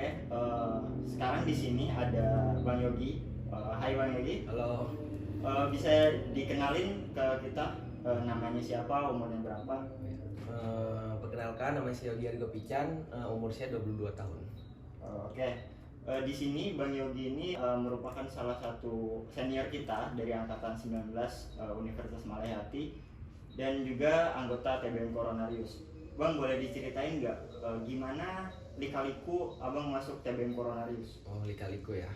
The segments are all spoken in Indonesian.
Oke, sekarang di sini ada Bang Yogi. Hai Bang Yogi. Halo. Bisa dikenalin ke kita, namanya siapa, umurnya berapa? Perkenalkan, nama saya Yogi Argo Pican, umur saya 22 tahun. Oke, di sini Bang Yogi ini merupakan salah satu senior kita dari angkatan 19 Universitas Malahati dan juga anggota TBM Coronarius. Bang, boleh diceritain nggak gimana lika-liku abang masuk TBM Coronarius? Oh, lika-liku ya.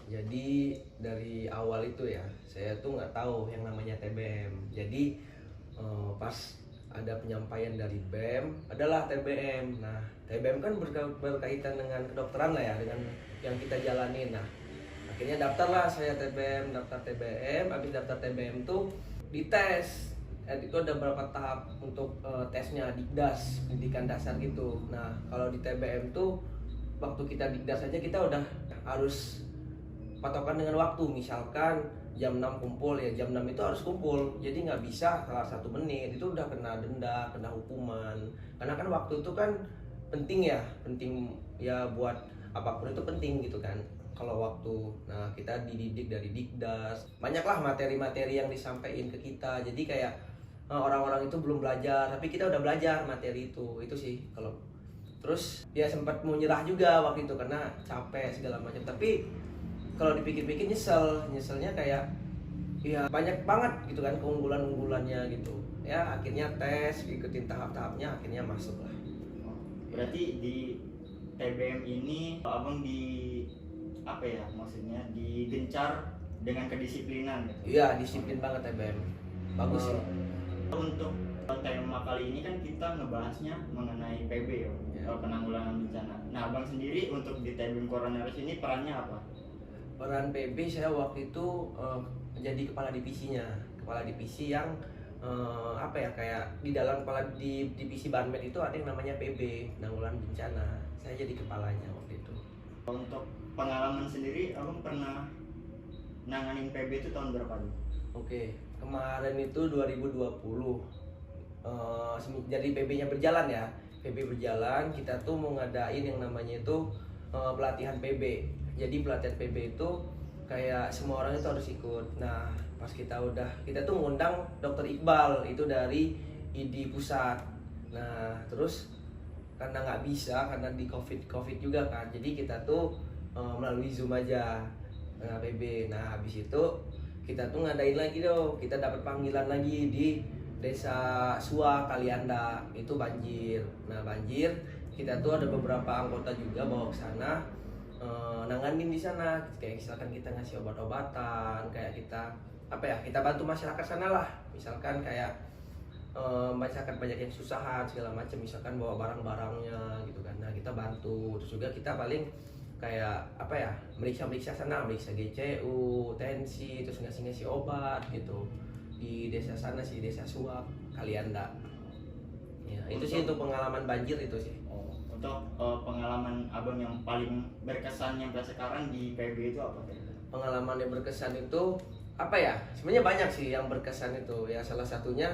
Jadi dari awal itu ya, saya tuh nggak tahu yang namanya TBM. Jadi pas ada penyampaian dari BEM, adalah TBM. Nah, TBM kan berkaitan dengan kedokteran lah ya, dengan yang kita jalanin. Nah, akhirnya daftarlah saya TBM, daftar TBM. Habis daftar TBM tuh dites. Itu ada beberapa tahap untuk tesnya, Dikdas, pendidikan dasar gitu. Nah, kalau di TBM tuh waktu kita Dikdas aja kita udah harus patokan dengan waktu. Misalkan jam 6 kumpul, ya jam 6 itu harus kumpul. Jadi nggak bisa salah 1 menit, itu udah kena denda, kena hukuman. Karena kan waktu itu kan penting ya buat apapun itu penting gitu kan. Kalau waktu, nah kita dididik dari Dikdas, banyaklah materi-materi yang disampaikan ke kita. Jadi kayak orang-orang itu belum belajar, tapi kita udah belajar materi itu sih. Kalau terus ya sempat mau nyerah juga waktu itu karena capek segala macam. Tapi kalau dipikir-pikir nyeselnya kayak ya banyak banget gitu kan keunggulannya gitu. Ya akhirnya tes, ikutin tahap-tahapnya, akhirnya masuk lah. Berarti di TBM ini abang apa ya, maksudnya digencar dengan kedisiplinan gitu? Iya, disiplin banget TBM. Bagus sih. Untuk tema kali ini kan kita ngebahasnya mengenai PB ya, penanggulangan bencana. Nah, abang sendiri untuk di TBM Coronarius ini perannya apa? Peran PB saya waktu itu jadi kepala divisi yang apa ya, kayak di dalam di divisi Banmed itu ada yang namanya PB, penanggulangan bencana. Saya jadi kepalanya waktu itu. Untuk pengalaman sendiri, abang pernah nanganin PB itu tahun berapa nih? Oke, kemarin itu 2020. Jadi PB-nya berjalan ya. PB berjalan, kita tuh mau ngadain yang namanya itu pelatihan PB. Jadi pelatihan PB itu kayak semua orang itu harus ikut. Nah, pas kita tuh ngundang Dokter Iqbal itu dari ID pusat. Nah, terus karena nggak bisa, karena di COVID juga kan, jadi kita tuh melalui Zoom aja PB. Nah, habis itu kita tuh ngadain lagi kita dapat panggilan lagi di Desa Suak Kalianda, itu banjir. Nah, banjir kita tuh ada beberapa anggota juga bawa ke sana, nanganin di sana. Kayak misalkan kita ngasih obat-obatan, kayak kita bantu masyarakat sana lah. Misalkan kayak masyarakat banyak yang kesusahan segala macam, misalkan bawa barang-barangnya gitu kan. Nah, kita bantu. Terus juga kita paling kayak meriksa sana, meriksa GCU, tensi, terus ngasih obat gitu di desa sana sih, Desa Suak Kalianda. Ya, itu sih untuk pengalaman banjir itu sih. Untuk pengalaman abang yang paling berkesan sampai sekarang di PB itu apa? Pengalaman yang berkesan itu apa ya? Sebenarnya banyak sih yang berkesan itu. Ya salah satunya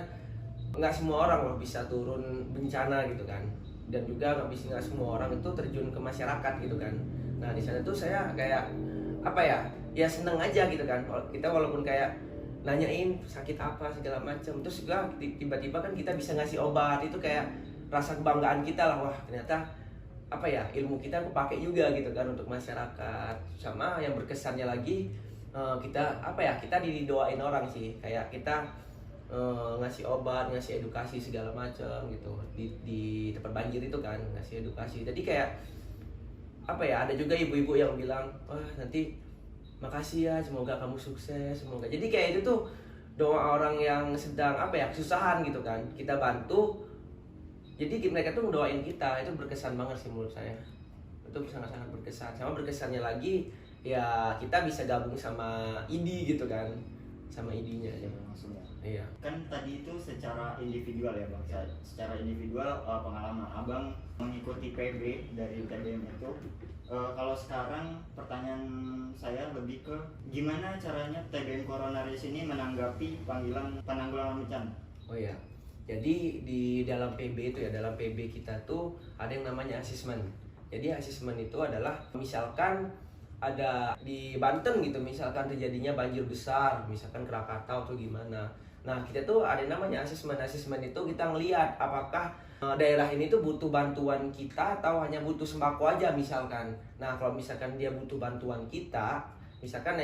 nggak semua orang loh bisa turun bencana gitu kan. Dan juga nggak semua orang itu terjun ke masyarakat gitu kan. Nah, di sana tuh saya kayak ya seneng aja gitu kan. Kita walaupun kayak nanyain sakit apa segala macam, terus juga tiba-tiba kan kita bisa ngasih obat, itu kayak rasa kebanggaan kita lah. Wah, ternyata ilmu kita kepake juga gitu kan untuk masyarakat. Sama yang berkesannya lagi, kita didoain orang sih, kayak kita ngasih obat, ngasih edukasi segala macam gitu di tempat banjir itu kan, ngasih edukasi. Jadi kayak ada juga ibu-ibu yang bilang, wah nanti makasih ya, semoga kamu sukses, semoga. Jadi kayak itu tuh doa orang yang sedang kesusahan gitu kan, kita bantu. Jadi mereka tuh ngedoain kita, itu berkesan banget sih menurut saya. Itu sangat-sangat berkesan. Sama berkesannya lagi, ya kita bisa gabung sama ID gitu kan, sama ID-nya aja maksudnya. Iya. Kan tadi itu secara individual ya bang, secara individual pengalaman abang mengikuti PB dari TBM itu. Kalau sekarang pertanyaan saya lebih ke gimana caranya TBM Coronarius ini menanggapi panggilan penanggulangan bencana? Oh iya. Jadi di dalam PB itu ya, dalam PB kita tuh ada yang namanya asesmen. Jadi asesmen itu adalah misalkan ada di Banten gitu, misalkan terjadinya banjir besar, misalkan Krakatau atau gimana. Nah, kita tuh ada namanya asesmen. Asesmen itu kita ngelihat apakah daerah ini tuh butuh bantuan kita atau hanya butuh sembako aja misalkan. Nah, kalau misalkan dia butuh bantuan kita, misalkan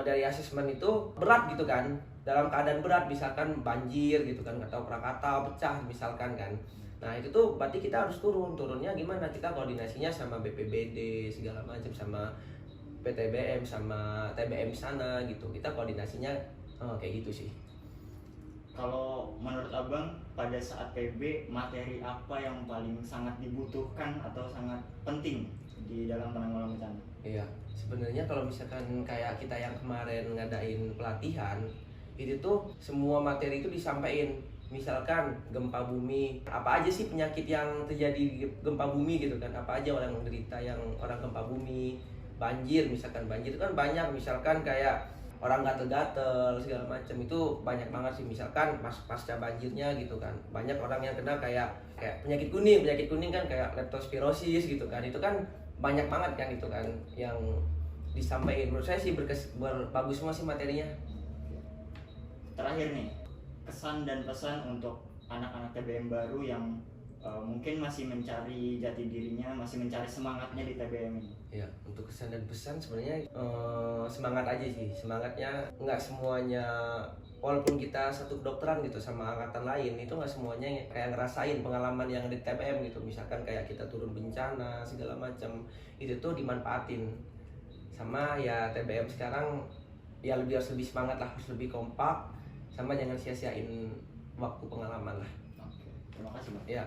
dari asesmen itu berat gitu kan, dalam keadaan berat misalkan banjir gitu kan, atau Krakatau pecah misalkan kan. Nah, itu tuh berarti kita harus turunnya gimana, kita koordinasinya sama BPBD segala macam, sama PTBM, sama TBM sana gitu, kita koordinasinya kayak gitu sih. Kalau menurut abang pada saat PB, materi apa yang paling sangat dibutuhkan atau sangat penting di dalam penanggulangan bencana? Iya, sebenarnya kalau misalkan kayak kita yang kemarin ngadain pelatihan, itu tuh semua materi itu disampaikan. Misalkan gempa bumi, apa aja sih penyakit yang terjadi di gempa bumi gitu kan, apa aja orang menderita yang orang gempa bumi. Banjir, misalkan banjir itu kan banyak, misalkan kayak orang gatel-gatel segala macam, itu banyak banget sih. Misalkan pasca banjirnya gitu kan, banyak orang yang kena kayak penyakit kuning kan, kayak leptospirosis gitu kan, itu kan banyak banget kan itu kan yang disampaikan. Menurut saya sih bagus semua sih materinya. Terakhir nih, kesan dan pesan untuk anak-anak TBM baru yang mungkin masih mencari jati dirinya, masih mencari semangatnya di TBM ini. Ya, untuk kesan dan pesan sebenarnya semangat aja sih. Semangatnya nggak semuanya, walaupun kita satu kedokteran gitu sama angkatan lain, itu nggak semuanya kayak ngerasain pengalaman yang di TBM gitu. Misalkan kayak kita turun bencana segala macam, itu tuh dimanfaatin. Sama ya TBM sekarang ya harus lebih semangat lah, harus lebih kompak, sama jangan sia-siain waktu pengalaman lah. Oke, terima kasih Bang. Ya.